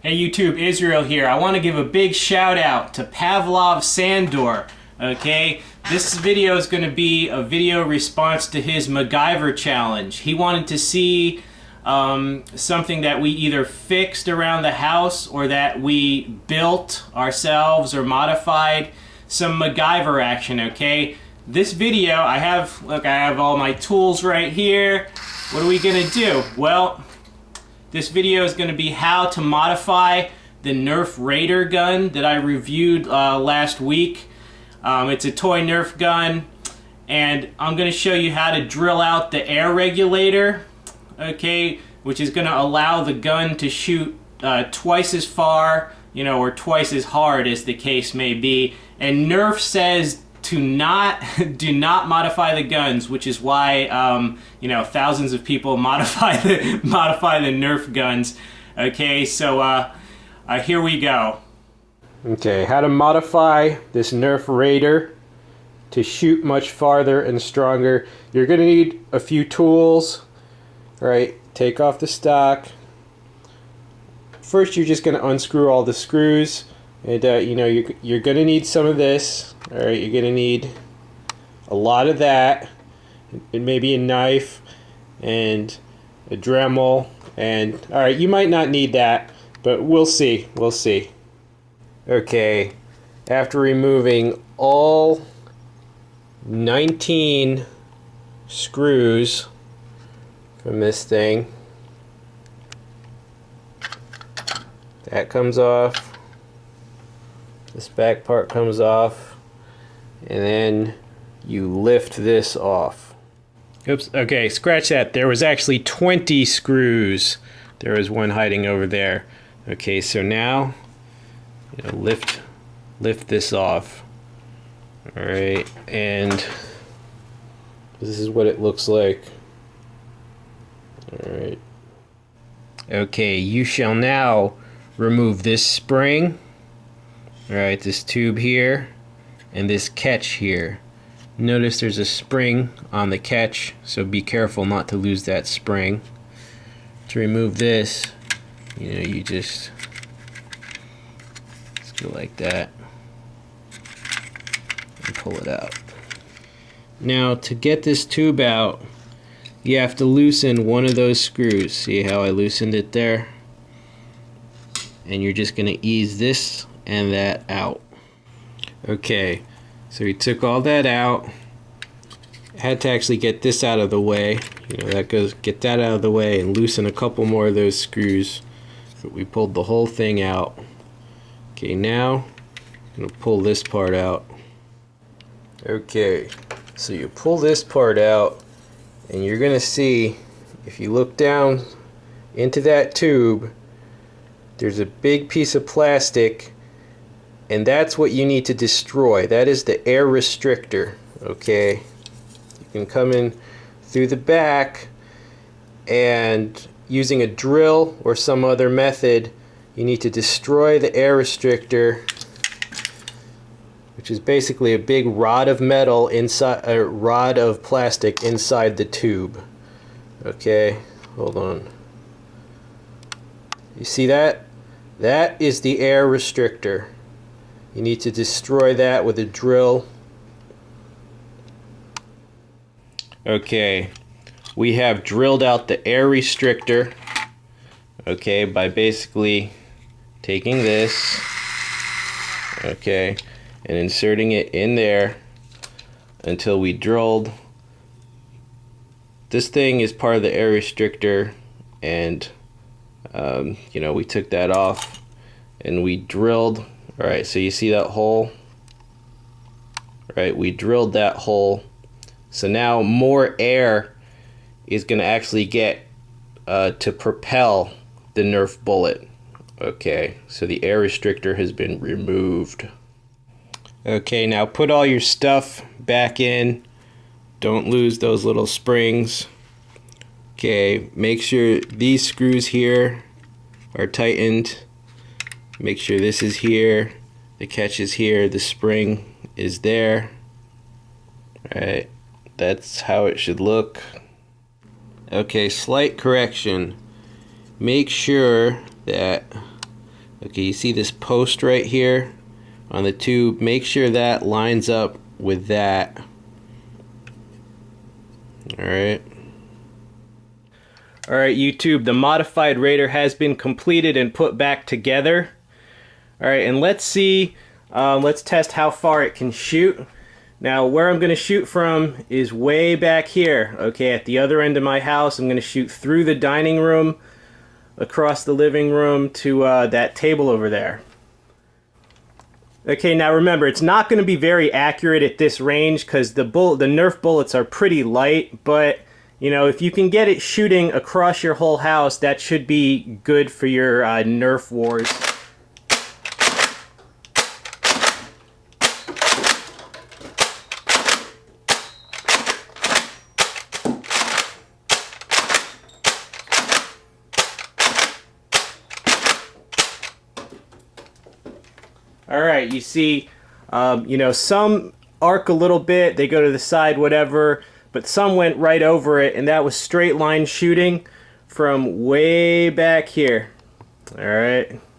Hey YouTube, Israel here. I want to give a big shout out to Pavlov Sandor. Okay, this video is going to be a video response to his MacGyver challenge. He wanted to see something that we either fixed around the house or that we built ourselves or modified, some MacGyver action. Okay, this video I have all my tools right here. What are we gonna do? Well, this video is going to be how to modify the Nerf Raider gun that I reviewed last week. It's a toy Nerf gun, and I'm going to show you how to drill out the air regulator, okay, which is going to allow the gun to shoot twice as far, or twice as hard as the case may be. And Nerf says to do not modify the guns, which is why thousands of people modify the Nerf guns. Okay, so here we go. Okay, how to modify this Nerf Raider to shoot much farther and stronger. You're gonna need a few tools. All right, take off the stock. First, you're just gonna unscrew all the screws. And you're gonna need some of this. All right, you're gonna need a lot of that, and maybe a knife and a Dremel. And all right, you might not need that, but we'll see. We'll see. Okay, after removing all 19 screws from this thing, that comes off. This back part comes off, and then you lift this off. Oops, okay, scratch that. There was actually 20 screws. There was one hiding over there. Okay, so now lift this off. All right, and this is what it looks like. All right. Okay, you shall now remove this spring. Alright, this tube here and this catch here. Notice there's a spring on the catch, so be careful not to lose that spring. To remove this, you just go like that and pull it out. Now, to get this tube out, you have to loosen one of those screws. See how I loosened it there? And you're just going to ease this and that out. Okay, so we took all that out. Had to actually get this out of the way. Get that out of the way and loosen a couple more of those screws. But we pulled the whole thing out. Okay, now I'm gonna pull this part out. Okay, so you pull this part out, and you're gonna see, if you look down into that tube, there's a big piece of plastic, and that's what you need to destroy. That is the air restrictor. Okay, you can come in through the back, and using a drill or some other method, you need to destroy the air restrictor, which is basically a big rod of metal inside, a rod of plastic inside the tube. Okay, hold on. You see that? That is the air restrictor. You need to destroy that with a drill. Okay, we have drilled out the air restrictor, okay, by basically taking this, okay, and inserting it in there until we drilled. This thing is part of the air restrictor, and we took that off and we drilled. Alright, so you see that hole? Right, we drilled that hole. So now more air is going to actually get to propel the Nerf bullet. Okay, so the air restrictor has been removed. Okay, now put all your stuff back in. Don't lose those little springs. Okay, make sure these screws here are tightened. Make sure this is here, the catch is here, the spring is there. Alright, that's how it should look. Okay, slight correction. Make sure that Okay, you see this post right here on the tube? Make sure that lines up with that. Alright. Alright, YouTube, the modified Raider has been completed and put back together. Alright, and let's see, let's test how far it can shoot. Now, where I'm going to shoot from is way back here, okay, at the other end of my house. I'm going to shoot through the dining room, across the living room to that table over there. Okay, now remember, it's not going to be very accurate at this range because the Nerf bullets are pretty light, but you know, if you can get it shooting across your whole house, that should be good for your Nerf wars. Alright, you see, you know, some arc a little bit, they go to the side, whatever, but some went right over it, and that was straight line shooting from way back here. Alright.